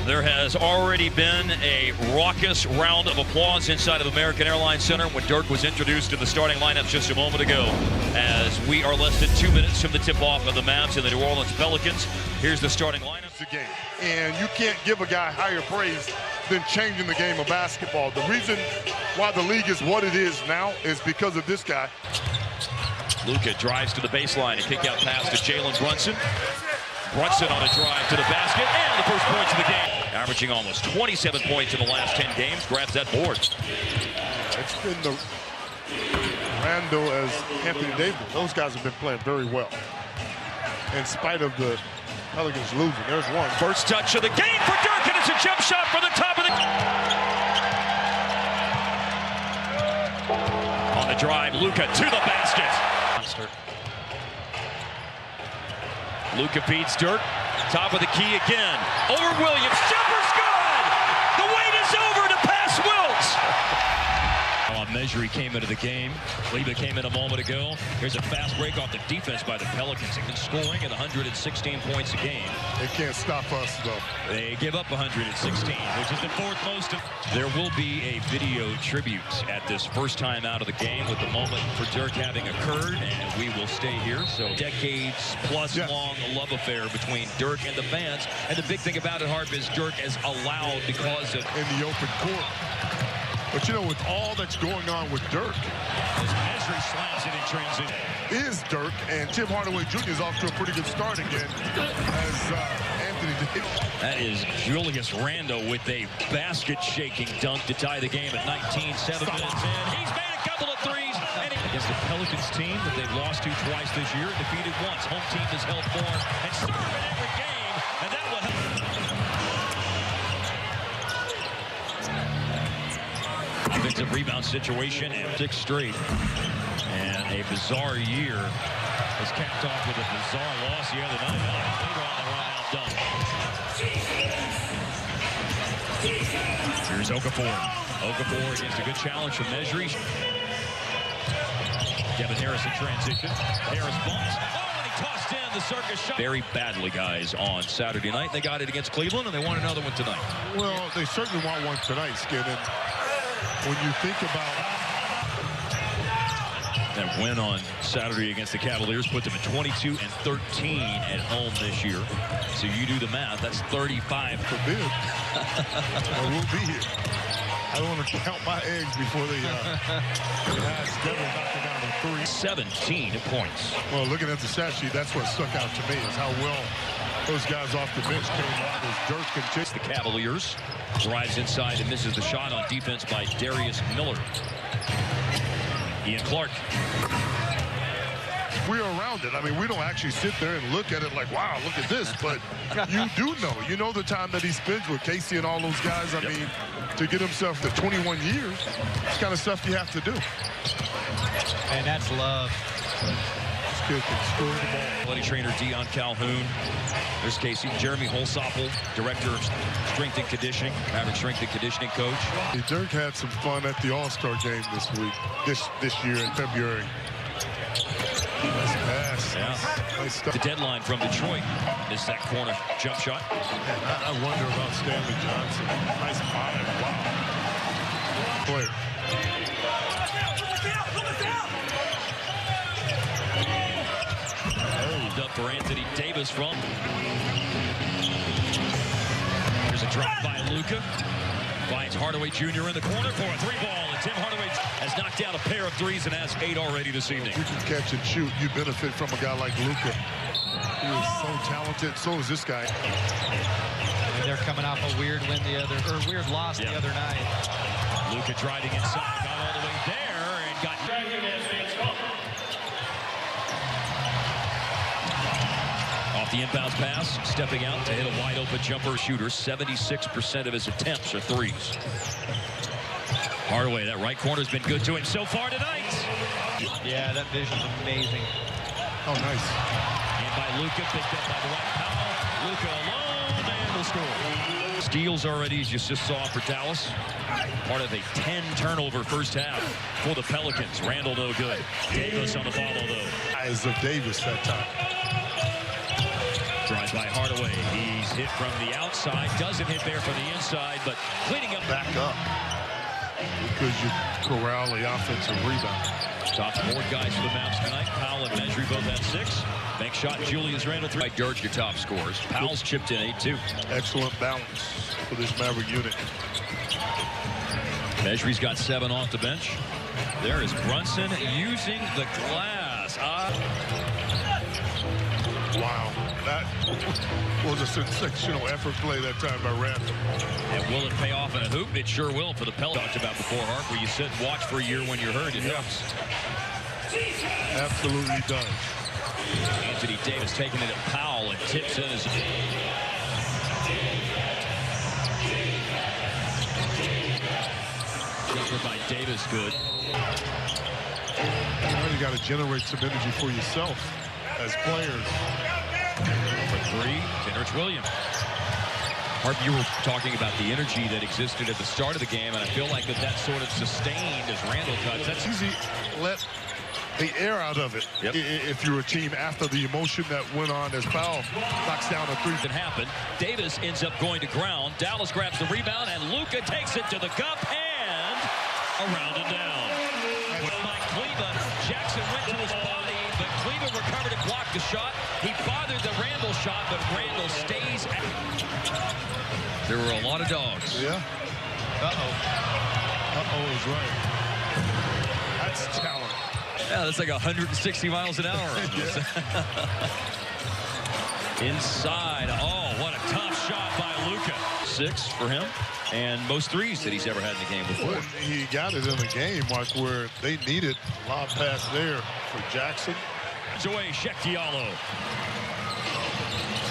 There has already been a raucous round of applause inside of American Airlines Center when Dirk was introduced to the starting lineup just a moment ago. As we are less than 2 minutes from the tip-off of the Mavs and the New Orleans Pelicans, here's the starting lineup. The game, and you can't give a guy higher praise than changing the game of basketball. The reason why the league is what it is now is because of this guy. Luka drives to the baseline, a kick-out pass to Jalen Brunson. Brunson on a drive to the basket, and the first points of the game. Averaging almost 27 points in the last 10 games, grabs that board. It's been the Randall as Anthony Davis. Those guys have been playing very well. In spite of the Pelicans losing. There's one. First touch of the game for Dirk, and it's a jump shot from the top of the... On the drive, Luka to the basket. Monster. Luka beats Dirk. Top of the key again. Over Williams. Jumper's good! The wait is over to pass Wills. Measure came into the game. Leva came in a moment ago. Here's a fast break off the defense by the Pelicans. They've been scoring at 116 points a game. They can't stop us, though. They give up 116, which is the fourth most. There will be a video tribute at this first time out of the game with the moment for Dirk having occurred, and we will stay here. So decades plus long love affair between Dirk and the fans. And the big thing about it, Harp, is Dirk is allowed because of... In the open court. But, you know, with all that's going on with Dirk, Mesri slams it in transition. Is Dirk, and Tim Hardaway Jr. is off to a pretty good start again, as Anthony did. That is Julius Randle with a basket-shaking dunk to tie the game at 19, 7 minutes in. He's made a couple of threes. Against the Pelicans team that they've lost to twice this year, defeated once. Home team has held form and serve in every game, and that will help. Defensive rebound situation and 6 straight. And a bizarre year was capped off with a bizarre loss the other night. Here's Okafor. Okafor against a good challenge from Mesri. Kevin Harris in transition. Harris bumps. Oh, and he tossed in the circus shot. Very badly, guys, on Saturday night. They got it against Cleveland, and they want another one tonight. Well, they certainly want one tonight, Skid. And when you think about that win on Saturday against the Cavaliers, put them at 22 and 13 at home this year. So you do the math, that's 35. Forbid. I will be here. I don't want to count my eggs before they knock it down to 3. 17 points. Well, looking at the stat sheet, that's what stuck out to me, is how well those guys off the bench came out as Dirk continues. The Cavaliers drives inside and misses the shot on defense by Darius Miller. Ian Clark. We're around it. I mean, we don't actually sit there and look at it like, wow, look at this. But you do know. You know the time that he spends with Casey and all those guys. I mean, to get himself to 21 years, it's kind of stuff you have to do. And that's love. This kid can score the ball. Quality trainer Dion Calhoun. There's Casey. Jeremy Holsoppel, director of strength and conditioning, Mavericks strength and conditioning coach. Dirk had some fun at the All-Star game this week, this year in February. Nice pass. Yeah. Nice stuff. The deadline from Detroit is that corner jump shot. Man, I wonder about Stanley Johnson. Nice bottom. Wow. Player. Hold up for Anthony Davis from. There's a drop by Luka. Finds Hardaway Jr. in the corner for a 3-ball, and Tim Hardaway has knocked down a pair of threes and has 8 already this evening. You can catch and shoot. You benefit from a guy like Luka. He is so talented. So is this guy. And they're coming off a weird weird loss the other night. Luka driving inside, got all the way there, and got. Off the inbounds pass, stepping out to hit a wide-open jumper shooter. 76% of his attempts are threes. Hardaway, that right corner's been good to him so far tonight. Yeah, that vision's amazing. Oh, nice. And by Luka, picked up by Dwight Powell. Luka alone, and will score. Steals already, as you just saw for Dallas. Part of a 10-turnover first half for the Pelicans. Randle no good. Davis on the follow, though. Eyes of Davis that time. Drives by Hardaway. He's hit from the outside. Doesn't hit there from the inside, but cleaning up. Back up because you corral the offensive rebound. Top 4 guys for the Mavs tonight. Powell and Mejri both had 6. Bank shot, Julius Randle 3. Dirk, your top scorers. Powell's chipped in 8 too. Excellent balance for this Maverick unit. Mejri's got 7 off the bench. There is Brunson using the glass. Wow, that was a sensational effort play that time by Randle. And will it pay off in a hoop? It sure will for the Pelicans. Talked about before, Harp, where you sit and watch for a year when you're hurt. It helps. Absolutely does. Anthony Davis taking it at Powell and tips in his. Jumper by Davis, good. Now you got to generate some energy for yourself as players. For 3, Kenrich Williams. Harp, you were talking about the energy that existed at the start of the game, and I feel like that sort of sustained as Randle cuts. That's easy. Let the air out of it. Yep. If you're a team after the emotion that went on as Powell knocks down a 3. Can happen. Davis ends up going to ground. Dallas grabs the rebound, and Luka takes it to the cup and around and down. By Kleba, Jackson went to his body, but Kleba recovered and blocked the shot. He bothered the Randle shot, but Randle stays. There were a lot of dogs. Yeah. Uh-oh is right. That's talent. Yeah, that's like 160 miles an hour. Inside. Oh, what a tough shot by Luka. 6 for him, and most 3s that he's ever had in the game before. Well, he got it in the game, Mark, where they needed a lob pass there for Jackson. It's away, Sheck Diallo.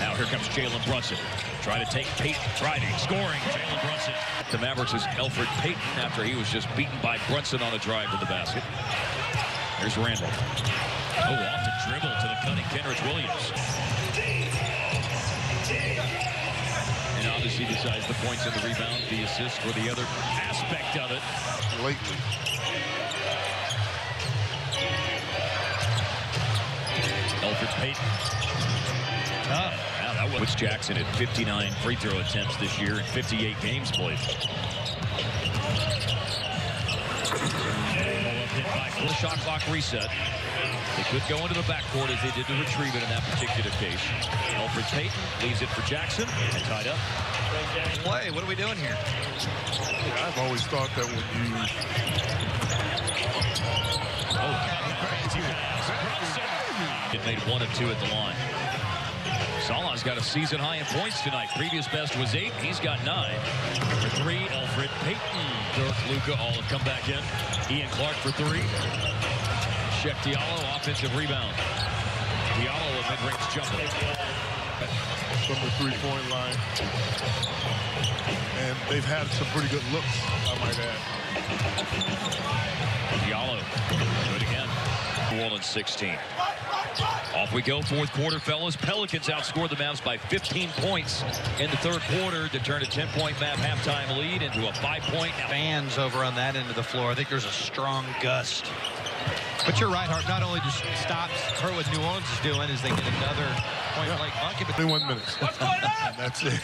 Now here comes Jalen Brunson. Trying to take Payton Friday, scoring Jalen Brunson. The Mavericks is Elfrid Payton after he was just beaten by Brunson on a drive to the basket. Here's Randle. Oh, off the dribble to the cutting Kenrich Williams. And obviously besides the points and the rebound, the assist for the other aspect of it. Lately. Elfrid Payton. Tough. Wow, that puts Jackson at 59 free throw attempts this year in 58 games played. The shot clock reset. They could go into the backcourt as they did to retrieve it in that particular case. Elfrid Payton leaves it for Jackson and tied up. Play. What are we doing here? Yeah, I've always thought that when you... It made 1 of 2 at the line. Salah's got a season high in points tonight. Previous best was 8. He's got 9. For 3, Elfrid Payton. Dirk, Luka all have come back in. Ian Clark for 3. Sheck Diallo, offensive rebound. Diallo, a mid-range jumper. From the 3-point line. And they've had some pretty good looks, I might add. Diallo, do it again. New Orleans 16. Off we go, 4th quarter, fellas. Pelicans outscored the Mavs by 15 points in the 3rd quarter to turn a 10-point Mav halftime lead into a 5-point. Fans over on that end of the floor. I think there's a strong gust. But you're right, Hart. Not only just stops hurt what New Orleans is doing, is they get another point-blank bucket. But 21 minutes. And that's it.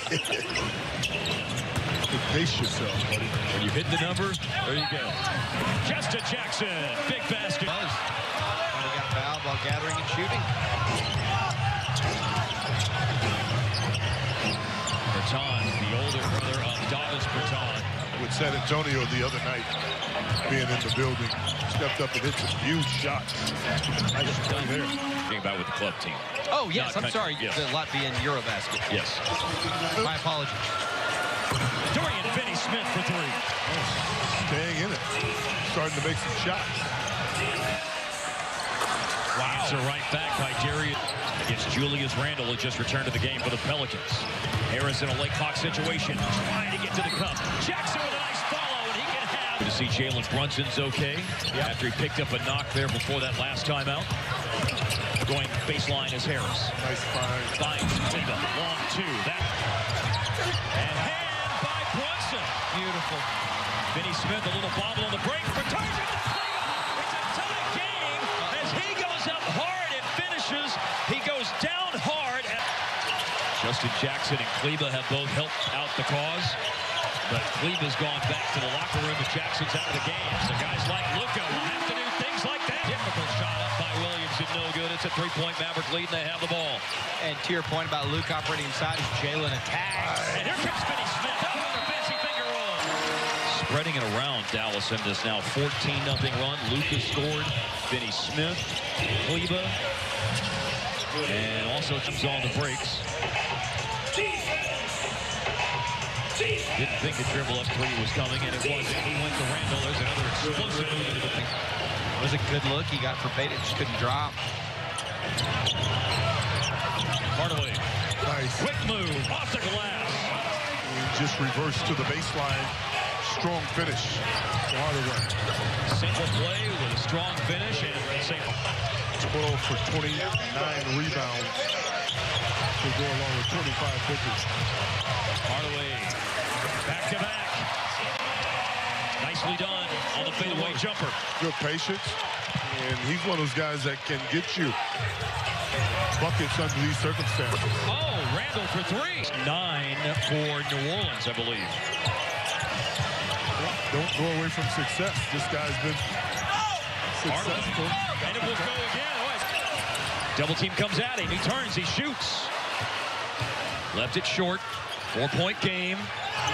You pace yourself, buddy. When you hit the number, there you go. Justin Jackson, big basket. He got fouled while gathering and shooting. Bertan, the older brother of Davis Bertan. With San Antonio the other night, being in the building, stepped up and hit some huge shots. I just play there. Thinking about with the club team. Oh, yes, I'm sorry. Yes. The Latvian Eurobasket. Yes. My apologies. Dorian Finney-Smith for 3. Staying in it. Starting to make some shots. Wow. Answer right back by Jerry against Julius Randle, who just returned to the game for the Pelicans. Harris in a late clock situation, trying to get to the cup. Jackson with a nice follow, and he can have. To see Jalen Brunson's okay after he picked up a knock there before that last timeout. Going baseline is Harris. Nice find. Finds Kleba, long 2. That and hand by Brunson. Beautiful. Finney-Smith, a little bobble on the break. Returns it to Kleba. It's a tie game as he goes up hard and finishes. He goes down hard. mentioned Jackson and Kleba have both helped out the cause. But Kleba's gone back to the locker room and Jackson's out of the game. So guys like Luka will have to do things like that. Difficult shot up by Williams and no good. It's a three-point Maverick lead and they have the ball. And to your point about Luke operating inside, Jalen attacks. And here comes Finney Smith. Oh, with a fancy finger roll. Spreading it around Dallas in this now 14-0 run. Luka scored. Finney Smith, Kleba, and also comes on the breaks. Didn't think the dribble up three was coming, and it wasn't. He went to Randall. There's another explosive move into the thing. It was a good look. He got for bait. It just couldn't drop. Hardaway. Nice. Quick move off the glass. Just reverse to the baseline. Strong finish. Hardaway. Simple play with a strong finish and same. 12 for 29 rebounds to go along with 25 pitches. Hardaway back to back. Nicely done on the fadeaway jumper. Good patience, and he's one of those guys that can get you buckets under these circumstances. Oh, Randall for three. 9 for New Orleans, I believe. Don't go away from success. This guy's been successful. And it will go again. Double team comes at him. He turns. He shoots. Left it short. 4-point game.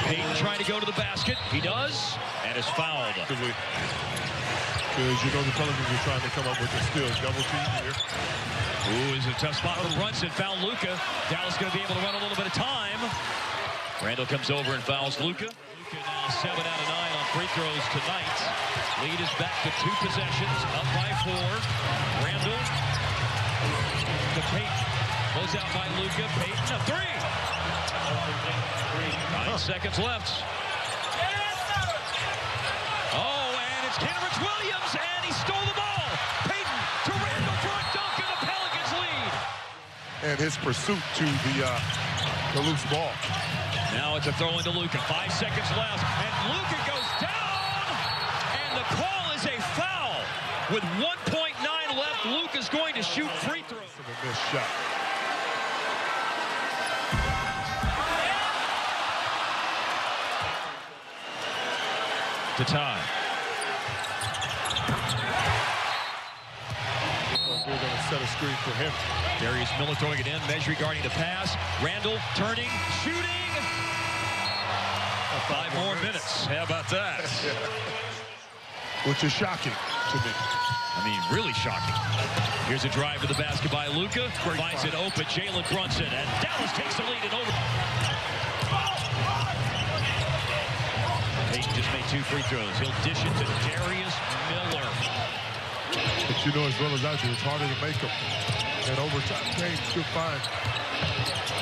Payton trying to go to the basket. He does. And is fouled. Because you know the Pelicans are trying to come up with a steal. Double team here. Ooh, is a tough spot for Brunson. Found Luka. Dallas going to be able to run a little bit of time. Randall comes over and fouls Luka. Luka now 7 out of 9 on free throws tonight. Lead is back to 2 possessions. Up by 4. Randall to Payton. Goes out by Luka. Payton a 3. 9 seconds left. Oh, and it's Kenrich Williams, and he stole the ball. Payton to Randall for a dunk, and the Pelicans lead. And his pursuit to the loose ball. Now it's a throw into Luka. 5 seconds left, and Luka goes down, and the call is a foul. With 1.9 left, Luka's going to shoot free throws. A missed shot. To tie. We're going to set a screen for him. Darius Miller throwing it in. Measure guarding the pass. Randall turning, shooting. 5 more minutes. How about that? Which is shocking to me. I mean, really shocking. Here's a drive to the basket by Luka. Finds it open. Jalen Brunson. And Dallas takes the lead and over. Payton just made 2 free throws. He'll dish it to Darius Miller. But you know as well as I do, it's harder to make them. And overtime game, good find.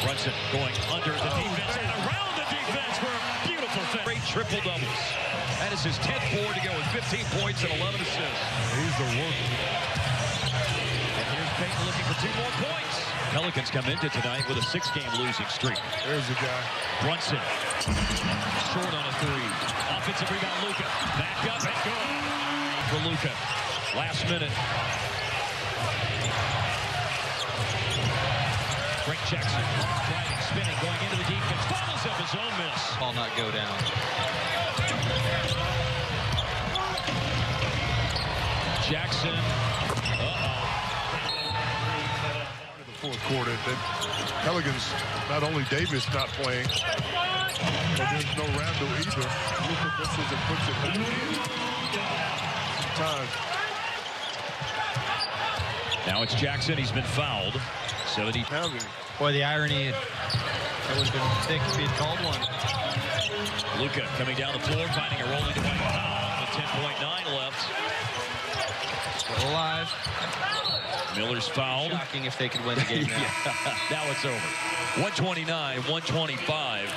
Brunson going under the defense and around the defense for a beautiful finish. Great triple doubles. That is his 10th board to go with 15 points and 11 assists. He's the worker. And here's Payton looking for 2 more points. Pelicans come into tonight with a 6-game losing streak. There's the guy. Brunson. Short on a 3. Offensive rebound, Luka. Back up and good. For Luka. Last minute. Frank Jackson. Driving, spinning, going into the defense. Follows up his own miss. Ball not go down. Jackson. The fourth quarter. The Pelicans, not only Davis not playing, but there's no Randall either. Luka misses and puts it back in. Time. Now it's Jackson. He's been fouled. 70. Boy, the irony, it would have been thick if he had called one. Luka coming down the floor, finding a rolling Dwight Powell with 10.9 left. Still alive. Miller's fouled. Shocking if they could win the game now. Yeah, now it's over. 129, 125.